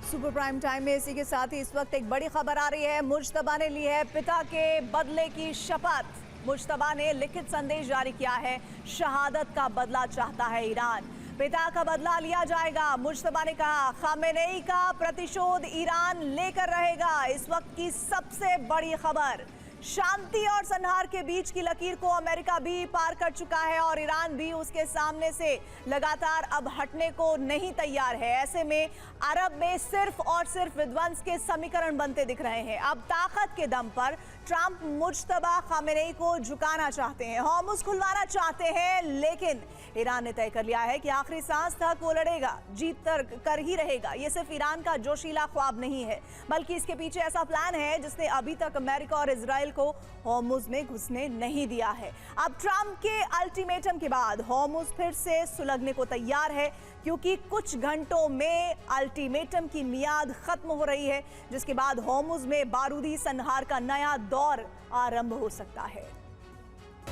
Super prime time में इसी के साथ ही इस वक्त एक बड़ी खबर आ रही है। मुज्तबा ने ली है पिता के बदले की शपथ। मुज्तबा ने लिखित संदेश जारी किया है। शहादत का बदला चाहता है ईरान, पिता का बदला लिया जाएगा। मुज्तबा ने कहा खामेनेई का प्रतिशोध ईरान लेकर रहेगा। इस वक्त की सबसे बड़ी खबर, शांति और संहार के बीच की लकीर को अमेरिका भी पार कर चुका है और ईरान भी उसके सामने से लगातार अब हटने को नहीं तैयार है। ऐसे में अरब में सिर्फ और सिर्फ विध्वंस के समीकरण बनते दिख रहे हैं। अब ताकत के दम पर ट्रंप मुज्तबा खामेनेई को झुकाना चाहते हैं, हॉर्मुज़ खुलवाना चाहते हैं, लेकिन ईरान ने तय कर लिया है कि आखिरी सांस तक वो लड़ेगा, जीत कर ही रहेगा। ये सिर्फ ईरान का जोशीला ख्वाब नहीं है, बल्कि इसके पीछे ऐसा प्लान है जिसने अभी तक अमेरिका और इजराइल को हॉर्मुज़ में घुसने नहीं दिया है। अब ट्रंप के अल्टीमेटम के बाद हॉर्मुज़ फिर से सुलगने को तैयार है, क्योंकि कुछ घंटों में अल्टीमेटम की मियाद खत्म हो रही है, जिसके बाद हॉर्मुज़ में बारूदी संहार का नया दौर आरंभ हो सकता है।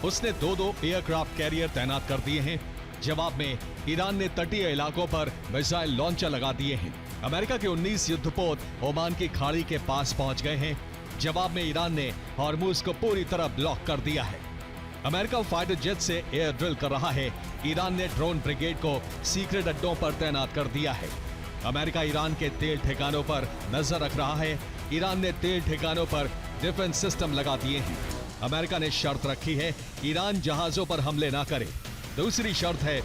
उसने दो एयरक्राफ्ट कैरियर तैनात कर दिए हैं। जवाब में ईरान ने तटीय इलाकों पर मिसाइल लॉन्चर लगा दिए हैं। अमेरिका के 19 युद्धपोत ओमान की खाड़ी के पास पहुंच गए हैं। जवाब में ईरान ने हॉर्मुज़ को पूरी तरह ब्लॉक कर दिया है। अमेरिका फाइटर जेट से एयर ड्रिल कर रहा है। ईरान ने ड्रोन ब्रिगेड को सीक्रेट अड्डों पर तैनात कर दिया है। अमेरिका ईरान के तेल ठिकानों पर नजर रख रहा है। ईरान ने तेल ठिकानों पर डिफेंस सिस्टम लगा दिए हैं। अमेरिका ने शर्त रखी है ईरान जहाजों पर हमले ना करे। दूसरी शर्त है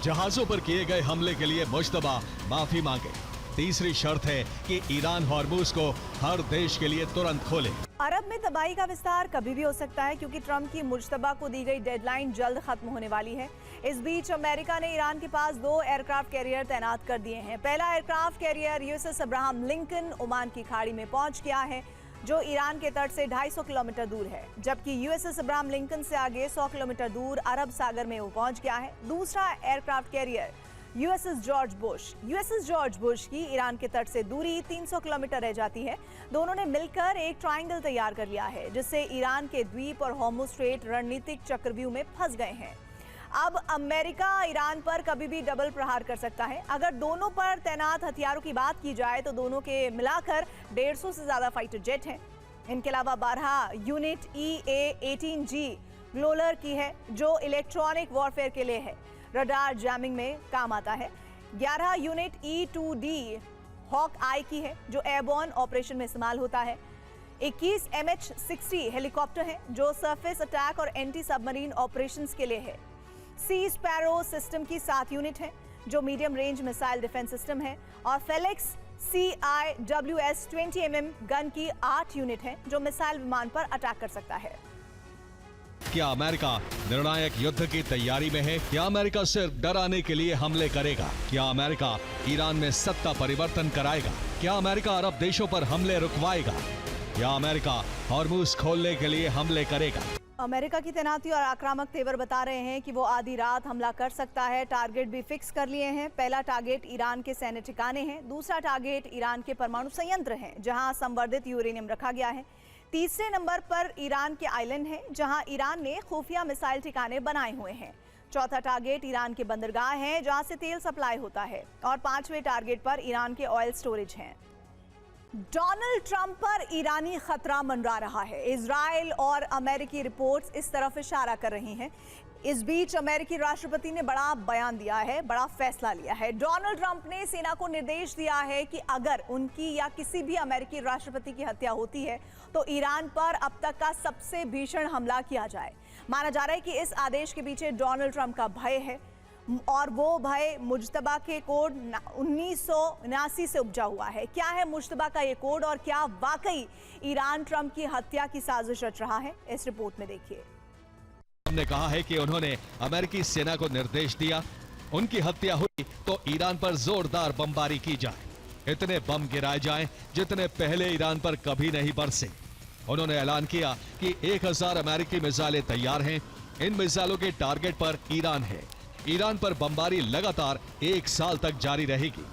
जहाजों पर किए गए हमले के लिए मुज्तबा माफी मांगे। तीसरी शर्त है कि ईरान हॉर्मुज़ को हर देश के लिए तुरंत खोले। अरब में तबाही का विस्तार कभी भी हो सकता है, क्योंकि ट्रंप की मुज्तबा को दी गई डेडलाइन जल्द खत्म होने वाली है। इस बीच अमेरिका ने ईरान के पास 2 एयरक्राफ्ट कैरियर तैनात कर दिए हैं। पहला aircraft carrier USS Abraham Lincoln Oman की खाड़ी में पहुंच गया है, जो ईरान के तट से 250 किलोमीटर दूर है, जबकि यूएसएस अब्राहम लिंकन से आगे 100 किलोमीटर दूर अरब सागर में वो पहुंच गया है। दूसरा aircraft carrier USS George Bush की ईरान के तट से दूरी 300 किलोमीटर रह जाती है। दोनों ने मिलकर एक ट्रायंगल तैयार कर लिया है, जिससे ईरान के द्वीप और हॉर्मुज़ स्ट्रेट रणनीतिक चक्रव्यूह में फंस गए हैं। अब अमेरिका ईरान पर कभी भी डबल प्रहार कर सकता है। अगर दोनों पर तैनात हथियारों की बात की जाए तो दोनों के मिलाकर 150 से ज्यादा फाइटर जेट हैं। इनके अलावा 12 यूनिट EA-18G ग्लोलर की है, जो इलेक्ट्रॉनिक वॉरफेयर के लिए है, रडार जैमिंग में काम आता है। 11 यूनिट E-2D हॉक आई की है, जो एयरबॉर्न ऑपरेशन में इस्तेमाल होता है। 21 MH-60 हेलीकॉप्टर हैं, जो सरफेस अटैक और एंटी सबमरीन ऑपरेशंस के लिए है। सी स्पैरो सिस्टम की 7 यूनिट है, जो medium range missile defence system है, और फेलिक्स CIWS 20 mm गन की 8 यूनिट है, जो मिसाइल विमान पर अटैक कर सकता है। क्या अमेरिका निर्णायक युद्ध की तैयारी में है? क्या अमेरिका सिर्फ डराने के लिए हमले करेगा? क्या अमेरिका ईरान में सत्ता परिवर्तन कराएगा? क्या अमेरिका अरब देशों पर हमले रुकवाएगा? या अमेरिका हॉर्मुज़ खोलने के लिए हमले करेगा? अमेरिका की तैनाती और आक्रामक तेवर बता रहे हैं कि वो आधी रात हमला कर सकता है। टारगेट भी फिक्स कर लिए हैं। पहला टारगेट ईरान के सैन्य ठिकाने हैं। दूसरा टारगेट ईरान के परमाणु संयंत्र हैं, जहां संवर्धित यूरेनियम रखा गया है। तीसरे नंबर पर ईरान के आइलैंड हैं, जहां ईरान ने खुफिया मिसाइल ठिकाने बनाए हुए हैं। चौथा टारगेट ईरान के बंदरगाह हैं, जहां से तेल सप्लाई होता है, और 5वें टारगेट पर ईरान के ऑयल स्टोरेज हैं। डोनाल्ड ट्रंप पर ईरानी खतरा मंडरा रहा है। इजराइल और अमेरिकी रिपोर्ट्स इस तरफ इशारा कर रही हैं। इस बीच अमेरिकी राष्ट्रपति ने बड़ा बयान दिया है, बड़ा फैसला लिया है। डोनाल्ड ट्रंप ने सेना को निर्देश दिया है कि अगर उनकी या किसी भी अमेरिकी राष्ट्रपति की हत्या होती है तो ईरान पर अब तक का सबसे भीषण हमला किया जाए। माना जा रहा है कि इस आदेश के पीछे डोनाल्ड ट्रंप का भय है, और वो भय मुज्तबा के कोड 1979 से उपजा हुआ है। क्या है मुज्तबा का ये कोड, और क्या वाकई ईरान ट्रंप की हत्या की साजिश रच रहा है? इस रिपोर्ट में देखिए। हमने कहा है कि उन्होंने अमेरिकी सेना को निर्देश दिया, उनकी हत्या हुई तो ईरान पर जोरदार बमबारी की जाए, इतने बम गिराए जाएं जितने पहले ईरान पर कभी नहीं बरसे। उन्होंने ऐलान किया कि 1000 अमेरिकी मिसाइलें तैयार हैं। इन मिसाइलों के टारगेट पर ईरान है। ईरान पर बमबारी लगातार 1 साल तक जारी रहेगी।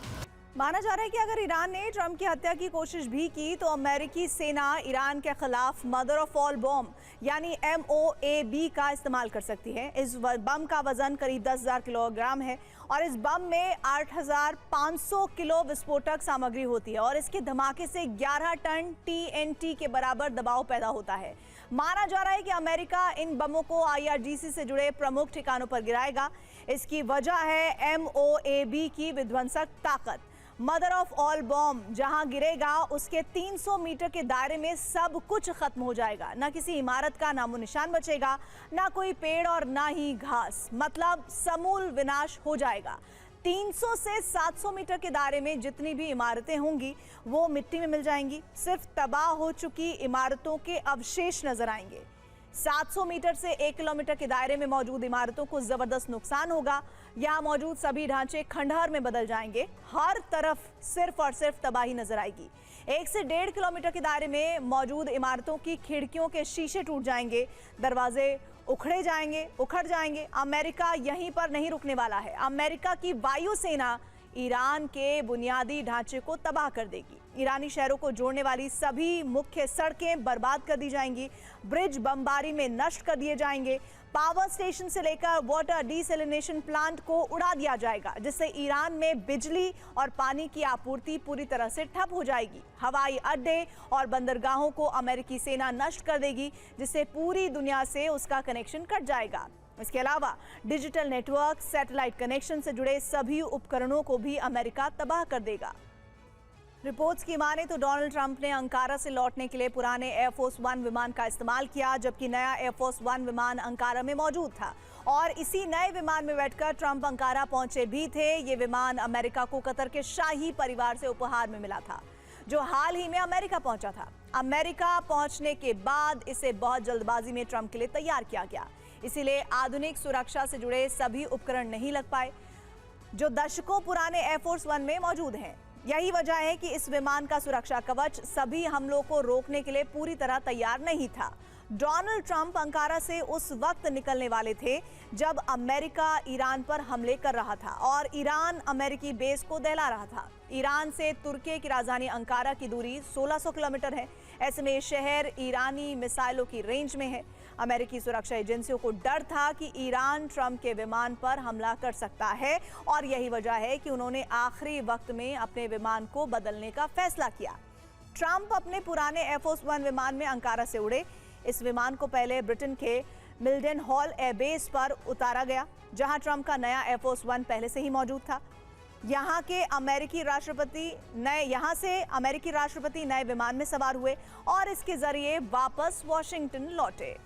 माना जा रहा है कि अगर ईरान ने ट्रंप की हत्या की कोशिश भी की तो अमेरिकी सेना ईरान के खिलाफ मदर ऑफ ऑल बॉम्ब यानी MOAB का इस्तेमाल कर सकती है। इस बम का वजन करीब 10,000 किलोग्राम है और इस बम में 8,500 किलो विस्फोटक सामग्री होती है और इसके धमाके से 11 टन TNT के बराबर दबाव पैदा होता है। माना जा रहा है कि अमेरिका इन बमों को IRGC से जुड़े प्रमुख ठिकानों पर गिराएगा। इसकी वजह है MOAB की विध्वंसक ताकत। मदर ऑफ ऑल बॉम्ब जहां गिरेगा उसके 300 मीटर के दायरे में सब कुछ खत्म हो जाएगा। ना किसी इमारत का नामो निशान बचेगा, ना कोई पेड़ और ना ही घास, मतलब समूल विनाश हो जाएगा। 300 से 700 मीटर के दायरे में जितनी भी इमारतें होंगी वो मिट्टी में मिल जाएंगी। सिर्फ तबाह हो चुकी इमारतों के अवशेष नजर आएंगे। 700 मीटर से 1 किलोमीटर के दायरे में मौजूद इमारतों को जबरदस्त नुकसान होगा। यहाँ मौजूद सभी ढांचे खंडहर में बदल जाएंगे। हर तरफ सिर्फ और सिर्फ तबाही नजर आएगी। 1 से 1.5 किलोमीटर के दायरे में मौजूद इमारतों की खिड़कियों के शीशे टूट जाएंगे, दरवाजे उखड़ जाएंगे। अमेरिका यहीं पर नहीं रुकने वाला है। अमेरिका की वायुसेना ईरान के बुनियादी ढांचे को तबाह कर देगी। ईरानी शहरों को जोड़ने वाली सभी मुख्य सड़कें बर्बाद कर दी जाएंगी। ब्रिज बमबारी में नष्ट कर दिए जाएंगे। पावर स्टेशन से लेकर वाटर डिसैलिनेशन प्लांट को उड़ा दिया जाएगा, जिससे ईरान में बिजली और पानी की आपूर्ति पूरी तरह से ठप हो जाएगी। हवाई अड्डे और बंदरगाहों को अमेरिकी सेना नष्ट कर देगी, जिससे पूरी दुनिया से उसका कनेक्शन कट जाएगा। इसके अलावा डिजिटल नेटवर्क, सैटेलाइट कनेक्शन से जुड़े सभी उपकरणों को भी अमेरिका तबाह कर देगा। रिपोर्ट्स की माने तो डोनाल्ड ट्रंप ने अंकारा से लौटने के लिए पुराने एयरफोर्स 1 विमान का इस्तेमाल किया, जबकि नया एयरफोर्स 1 विमान अंकारा में मौजूद था और इसी नए विमान में बैठकर ट्रंप अंकारा पहुंचे भी थे। ये विमान अमेरिका को कतर के शाही परिवार से उपहार में मिला था, जो हाल ही में अमेरिका पहुंचा था। अमेरिका पहुंचने के बाद इसे बहुत जल्दबाजी में ट्रंप के लिए तैयार किया गया, इसीलिए आधुनिक सुरक्षा से जुड़े सभी उपकरण नहीं लग पाए जो दशकों पुराने एयरफोर्स 1 में मौजूद हैं। यही वजह है कि इस विमान का सुरक्षा कवच सभी हमलों को रोकने के लिए पूरी तरह तैयार नहीं था। डोनाल्ड ट्रंप अंकारा से उस वक्त निकलने वाले थे जब अमेरिका ईरान पर हमले कर रहा था और ईरान अमेरिकी बेस को दहला रहा था। ईरान से तुर्की की राजधानी अंकारा की दूरी 1600 किलोमीटर है। ऐसे में शहर ईरानी मिसाइलों की रेंज में है। अमेरिकी सुरक्षा एजेंसियों को डर था कि ईरान ट्रंप के विमान पर हमला कर सकता है और यही वजह है कि उन्होंने आखिरी वक्त में अपने विमान को बदलने का फैसला किया। ट्रंप अपने पुराने एयरफोर्स 1 विमान में अंकारा से उड़े। इस विमान को पहले ब्रिटेन के मिल्डन हॉल एयरबेस पर उतारा गया, जहां ट्रंप का नया एयरफोर्स 1 पहले से ही मौजूद था। यहाँ से अमेरिकी राष्ट्रपति नए विमान में सवार हुए और इसके जरिए वापस वॉशिंगटन लौटे।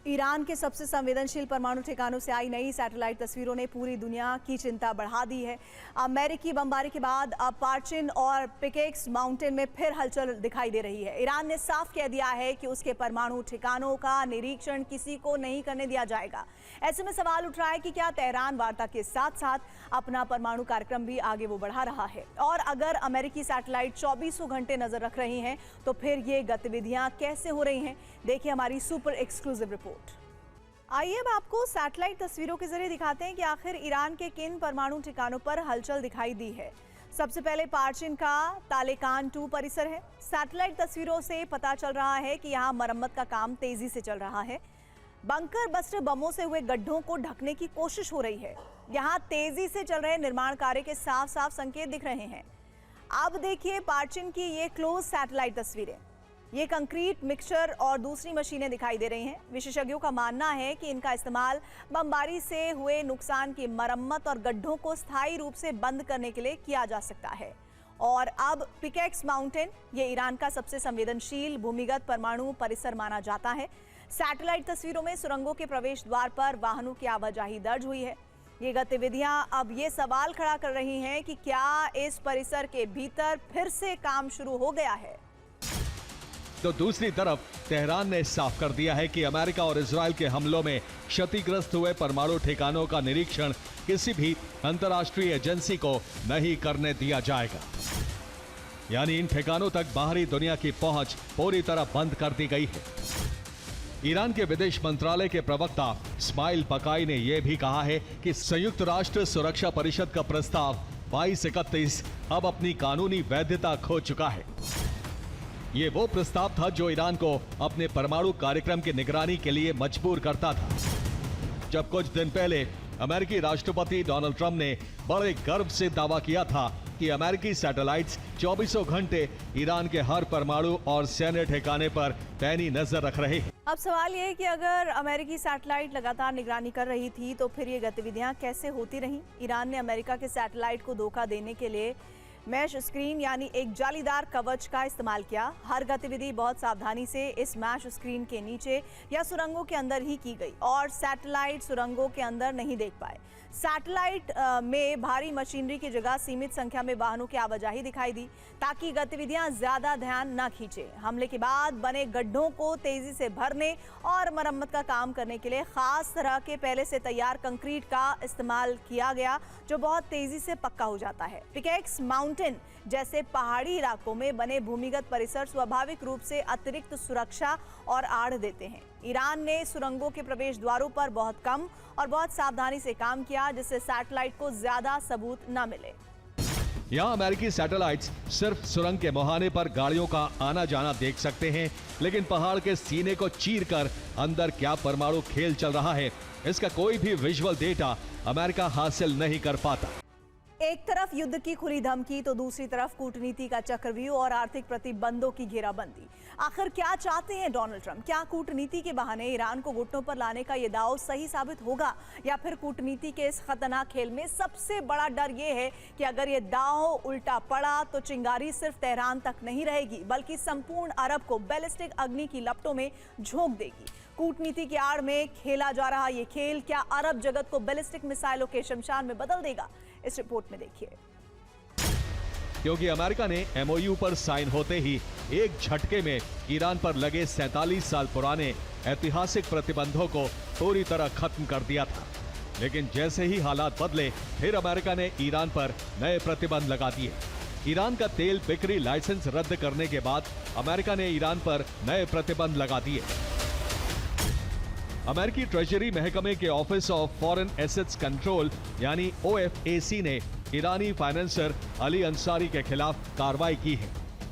ईरान के सबसे संवेदनशील परमाणु ठिकानों से आई नई सैटेलाइट तस्वीरों ने पूरी दुनिया की चिंता बढ़ा दी है। अमेरिकी बमबारी के बाद अब पार्चिन और पिकेक्स माउंटेन में फिर हलचल दिखाई दे रही है। ईरान ने साफ कह दिया है कि उसके परमाणु ठिकानों का निरीक्षण किसी को नहीं करने दिया जाएगा। ऐसे में सवाल उठ रहा है कि क्या तेहरान वार्ता के साथ साथ अपना परमाणु कार्यक्रम भी आगे वो बढ़ा रहा है, और अगर अमेरिकी सैटेलाइट 24 घंटे नजर रख रही हैं तो फिर ये गतिविधियां कैसे हो रही हैं? देखिए हमारी सुपर एक्सक्लूसिव रिपोर्ट। आइए अब आपको सैटेलाइट तस्वीरों के जरिए दिखाते हैं कि आखिर ईरान के किन परमाणु ठिकानों पर हलचल दिखाई दी है। सबसे पहले पार्चिन का तालेकान 2 परिसर है। सैटेलाइट तस्वीरों से पता चल रहा है कि यहाँ मरम्मत का काम तेजी से चल रहा है। बंकर बस्टर बमों से हुए गड्ढों को ढकने की कोशिश हो रही है। यहाँ तेजी से चल रहे निर्माण कार्य के साफ साफ संकेत दिख रहे हैं। अब देखिए पार्चिन की ये क्लोज सैटेलाइट तस्वीरें। ये कंक्रीट मिक्सचर और दूसरी मशीनें दिखाई दे रही हैं। विशेषज्ञों का मानना है कि इनका इस्तेमाल बमबारी से हुए नुकसान की मरम्मत और गड्ढों को स्थायी रूप से बंद करने के लिए किया जा सकता है। और अब पिकेक्स माउंटेन, ये ईरान का सबसे संवेदनशील भूमिगत परमाणु परिसर माना जाता है। सैटेलाइट तस्वीरों में सुरंगों के प्रवेश द्वार पर वाहनों की आवाजाही दर्ज हुई है। ये गतिविधियां अब ये सवाल खड़ा कर रही हैं कि क्या इस परिसर के भीतर फिर से काम शुरू हो गया है। तो दूसरी तरफ तेहरान ने साफ कर दिया है कि अमेरिका और इजराइल के हमलों में क्षतिग्रस्त हुए परमाणु ठिकानों का निरीक्षण किसी भी अंतर्राष्ट्रीय एजेंसी को नहीं करने दिया जाएगा। यानी इन ठिकानों तक बाहरी दुनिया की पहुंच पूरी तरह बंद कर दी गई है। ईरान के विदेश मंत्रालय के प्रवक्ता इस्माइल बकाई ने यह भी कहा है कि संयुक्त राष्ट्र सुरक्षा परिषद का प्रस्ताव 2231 अब अपनी कानूनी वैधता खो चुका है। ये वो प्रस्ताव था जो ईरान को अपने परमाणु कार्यक्रम की निगरानी के लिए मजबूर करता था। जब कुछ दिन पहले अमेरिकी राष्ट्रपति डोनाल्ड ट्रंप ने बड़े गर्व से दावा किया था कि अमेरिकी सैटेलाइट्स 24 घंटे ईरान के हर परमाणु और सैन्य ठिकाने पर पैनी नजर रख रहे हैं। अब सवाल ये है कि अगर अमेरिकी सैटेलाइट लगातार निगरानी कर रही थी तो फिर ये गतिविधियां कैसे होती रहीं? ईरान ने अमेरिका के सैटेलाइट को धोखा देने के लिए मैश स्क्रीन यानी एक जालीदार कवच का इस्तेमाल किया। हर गतिविधि बहुत सावधानी से इस मैश स्क्रीन के नीचे या सुरंगों के अंदर ही की गई और सैटेलाइट सुरंगों के अंदर नहीं देख पाए। सैटेलाइट में भारी मशीनरी की जगह सीमित संख्या में वाहनों की आवाजाही दिखाई दी ताकि गतिविधियां ज्यादा ध्यान न खींचे। हमले के बाद बने गड्ढों को तेजी से भरने और मरम्मत का काम करने के लिए खास तरह के पहले से तैयार कंक्रीट का इस्तेमाल किया गया जो बहुत तेजी से पक्का हो जाता है। पिकेक्स माउंटेन जैसे पहाड़ी इलाकों में बने भूमिगत परिसर स्वाभाविक रूप से अतिरिक्त सुरक्षा और आड़ देते हैं। ईरान ने सुरंगों के प्रवेश द्वारों पर बहुत कम और बहुत सावधानी से काम किया जिससे सैटेलाइट को ज्यादा सबूत न मिले। यहाँ अमेरिकी सैटेलाइट्स सिर्फ सुरंग के मुहाने पर गाड़ियों का आना जाना देख सकते हैं, लेकिन पहाड़ के सीने को चीरकर अंदर क्या परमाणु खेल चल रहा है इसका कोई भी विजुअल डेटा अमेरिका हासिल नहीं कर पाता। एक तरफ युद्ध की खुली धमकी तो दूसरी तरफ कूटनीति का चक्रव्यूह और आर्थिक प्रतिबंधों की घेराबंदी। आखिर क्या चाहते हैं डोनाल्ड ट्रंप? क्या कूटनीति के बहाने ईरान को घुटनों पर लाने का ये दांव सही साबित होगा या फिर कूटनीति के इस खतरनाक खेल में सबसे बड़ा डर ये है कि अगर ये दांव उल्टा पड़ा तो चिंगारी सिर्फ तेहरान तक नहीं रहेगी बल्कि संपूर्ण अरब को बैलिस्टिक अग्नि की लपटों में झोंक देगी। कूटनीति की आड़ में खेला जा रहा ये खेल क्या अरब जगत को बैलिस्टिक मिसाइलों के शमशान में बदल देगा? इस रिपोर्ट में देखिए। क्योंकि अमेरिका ने एमओयू पर साइन होते ही एक झटके में ईरान पर लगे 47 साल पुराने ऐतिहासिक प्रतिबंधों को पूरी तरह खत्म कर दिया था। लेकिन जैसे ही हालात बदले फिर अमेरिका ने ईरान पर नए प्रतिबंध लगा दिए। ईरान का तेल बिक्री लाइसेंस रद्द करने के बाद अमेरिका ने ईरान पर नए प्रतिबंध लगा दिए। अमेरिकी ट्रेजरी महकमे के office of foreign assets control यानी OFAC ने ईरानी फाइनेंसर अली अंसारी के खिलाफ कार्रवाई की है।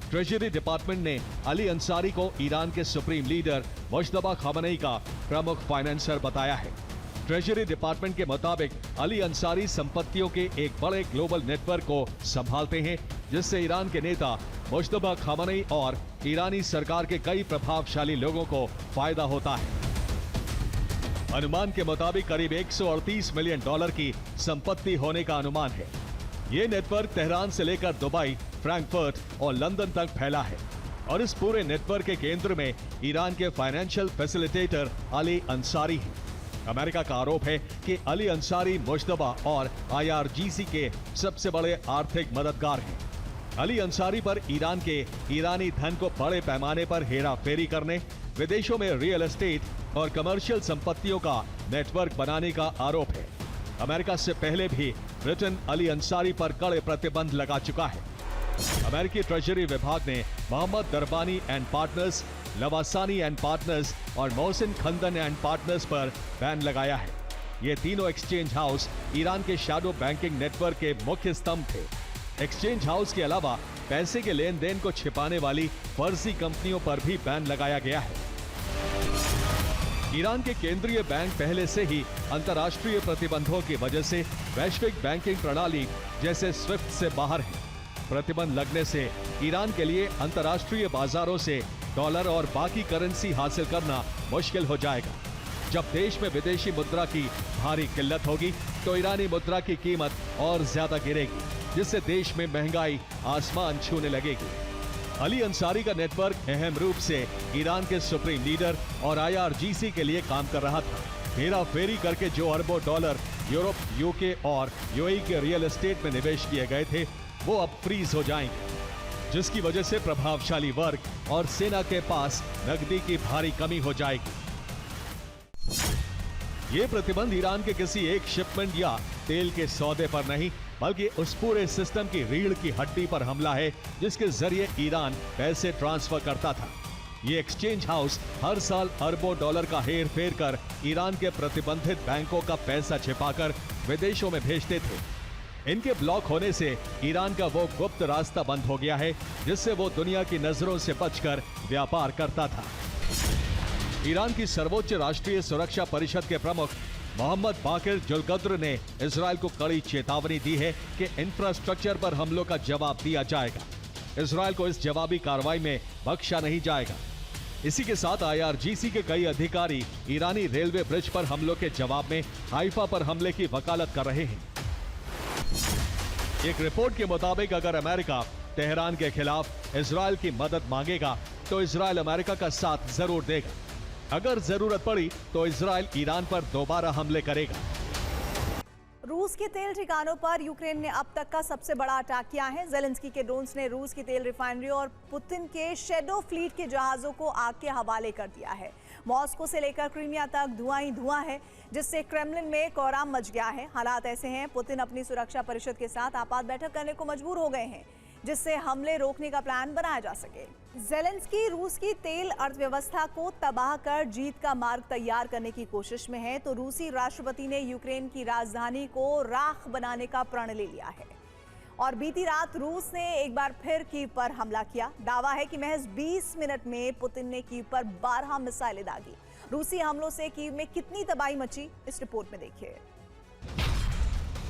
ट्रेजरी डिपार्टमेंट ने अली अंसारी को ईरान के सुप्रीम लीडर मुश्तबा खामेनी का प्रमुख फाइनेंसर बताया है। ट्रेजरी डिपार्टमेंट के मुताबिक अली अंसारी संपत्तियों के एक बड़े ग्लोबल नेटवर्क को संभालते हैं जिससे ईरान के नेता मुश्तबा खामेनी और ईरानी सरकार के कई प्रभावशाली लोगों को फायदा होता है। अनुमान के मुताबिक करीब $138 मिलियन की संपत्ति होने का अनुमान है। ये नेटवर्क तेहरान से लेकर दुबई, फ्रैंकफर्ट और लंदन तक फैला है और इस पूरे नेटवर्क के केंद्र में ईरान के फाइनेंशियल फैसिलिटेटर अली अंसारी हैं। अमेरिका का आरोप है कि अली अंसारी मुश्तबा और IRGC के सबसे बड़े आर्थिक मददगार हैं। अली अंसारी पर ईरान के ईरानी धन को बड़े पैमाने पर हेरा फेरी करने, विदेशों में रियल एस्टेट और कमर्शियल संपत्तियों का नेटवर्क बनाने का आरोप है। अमेरिका से पहले भी ब्रिटेन अली अंसारी पर कड़े प्रतिबंध लगा चुका है। अमेरिकी ट्रेजरी विभाग ने Mohammad Darbani and partners, Lavasani and partners और मोहसिन खंदन एंड पार्टनर्स पर बैन लगाया है। ये तीनों एक्सचेंज हाउस ईरान के शैडो बैंकिंग नेटवर्क के मुख्य स्तंभ थे। एक्सचेंज हाउस के अलावा पैसे के लेन देन को छिपाने वाली फर्जी कंपनियों पर भी बैन लगाया गया है। ईरान के केंद्रीय बैंक पहले से ही अंतर्राष्ट्रीय प्रतिबंधों की वजह से वैश्विक बैंकिंग प्रणाली जैसे स्विफ्ट से बाहर है। प्रतिबंध लगने से ईरान के लिए अंतर्राष्ट्रीय बाजारों से डॉलर और बाकी करेंसी हासिल करना मुश्किल हो जाएगा। जब देश में विदेशी मुद्रा की भारी किल्लत होगी तो ईरानी मुद्रा की कीमत और ज्यादा गिरेगी, जिससे देश में महंगाई आसमान छूने लगेगी। अली अंसारी का नेटवर्क अहम रूप से ईरान के सुप्रीम लीडर और IRGC के लिए काम कर रहा था। हेरा फेरी करके जो अरबों डॉलर यूरोप, UK और UAE के रियल एस्टेट में निवेश किए गए थे वो अब फ्रीज हो जाएंगे, जिसकी वजह से प्रभावशाली वर्ग और सेना के पास नकदी की भारी कमी हो जाएगी। ये प्रतिबंध ईरान के किसी एक शिपमेंट या तेल के सौदे पर नहीं, बल्कि उस पूरे सिस्टम की रीढ़ की हड्डी पर हमला है जिसके जरिए ईरान पैसे ट्रांसफर करता था। ये एक्सचेंज हाउस हर साल अरबों डॉलर का हेर फेर कर ईरान के प्रतिबंधित बैंकों का पैसा छिपाकर विदेशों में भेजते थे। इनके ब्लॉक होने से ईरान का वो गुप्त रास्ता बंद हो गया है जिससे वो दुनिया की नजरों से बचकर व्यापार करता था। ईरान की सर्वोच्च राष्ट्रीय सुरक्षा परिषद के प्रमुख मोहम्मद बाकिर जुल्कद्र ने इजरायल को कड़ी चेतावनी दी है कि इंफ्रास्ट्रक्चर पर हमलों का जवाब दिया जाएगा। इजरायल को इस जवाबी कार्रवाई में बख्शा नहीं जाएगा। इसी के साथ IRGC के कई अधिकारी ईरानी रेलवे ब्रिज पर हमलों के जवाब में हाइफा पर हमले की वकालत कर रहे हैं। एक रिपोर्ट के मुताबिक अगर अमेरिका तेहरान के खिलाफ इजरायल की मदद मांगेगा तो इजरायल अमेरिका का साथ जरूर देगा। अगर जरूरत पड़ी तो इजरायल ईरान पर दोबारा हमले करेगा। रूस के तेल ठिकानों पर यूक्रेन ने अब तक का सबसे बड़ा अटैक किया है। जेलेंस्की के ड्रोन्स ने रूस की तेल रिफाइनरी और पुतिन के शैडो फ्लीट के जहाजों को आग के हवाले कर दिया है। मॉस्को से लेकर क्रीमिया तक धुआं ही धुआं है, जिससे क्रेमलिन में कोहराम मच गया है। हालात ऐसे हैं, पुतिन अपनी सुरक्षा परिषद के साथ आपात बैठक करने को मजबूर हो गए हैं जिससे हमले रोकने का प्लान बनाया जा सके। जेलेंस्की रूस की तेल अर्थव्यवस्था को तबाह कर जीत का मार्ग तैयार करने की कोशिश में है, तो रूसी राष्ट्रपति ने यूक्रेन की राजधानी को राख बनाने का प्रण ले लिया है। और बीती रात रूस ने एक बार फिर कीव पर हमला किया। दावा है कि महज 20 मिनट में पुतिन ने कीव पर 12 मिसाइलें दागी। रूसी हमलों से कीव में कितनी तबाही मची, इस रिपोर्ट में देखिए।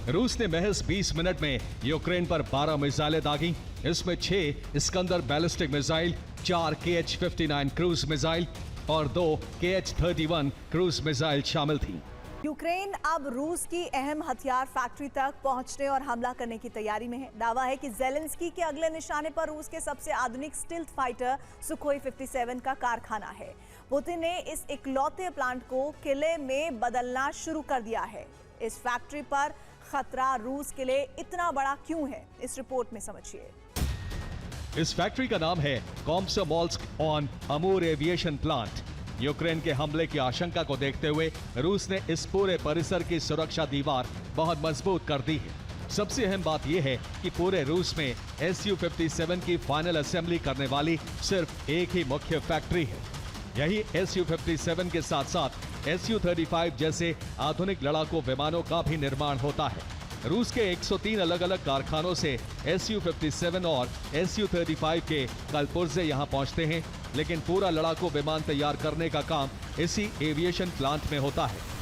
रूस ने महज 20 मिनट में यूक्रेन पर 12 मिसाइलें दागी। इसमें 6 Iskander ballistic missile, 4 KH-59 cruise missile और 2 KH-31 क्रूज मिसाइल शामिल थी। यूक्रेन अब रूस की अहम हथियार फैक्ट्री तक पहुंचने और हमला करने की तैयारी में है। दावा है कि जेलेंस्की के अगले निशाने पर रूस के सबसे आधुनिक स्टिल्थ फाइटर सुखोई 57 का कारखाना है। पुतिन ने इस इकलौते प्लांट को किले में बदलना शुरू कर दिया है। इस फैक्ट्री पर खतरा रूस के लिए इतना बड़ा क्यों है, इस रिपोर्ट में समझिए। इस फैक्ट्री का नाम है कॉम्सोमोल्स्क ऑन अमूर एविएशन प्लांट। यूक्रेन के हमले की आशंका को देखते हुए रूस ने इस पूरे परिसर की सुरक्षा दीवार बहुत मजबूत कर दी है। सबसे अहम बात यह है कि पूरे रूस में Su-57 की फाइनल असेंबली करने वाली सिर्फ एक ही मुख्य फैक्ट्री है। यही Su-57 के साथ साथ Su-35 जैसे आधुनिक लड़ाकू विमानों का भी निर्माण होता है। रूस के 103 अलग अलग कारखानों से Su-57 और Su-35 के कल पुर्जे यहां पहुंचते हैं, लेकिन पूरा लड़ाकू विमान तैयार करने का काम इसी एविएशन प्लांट में होता है।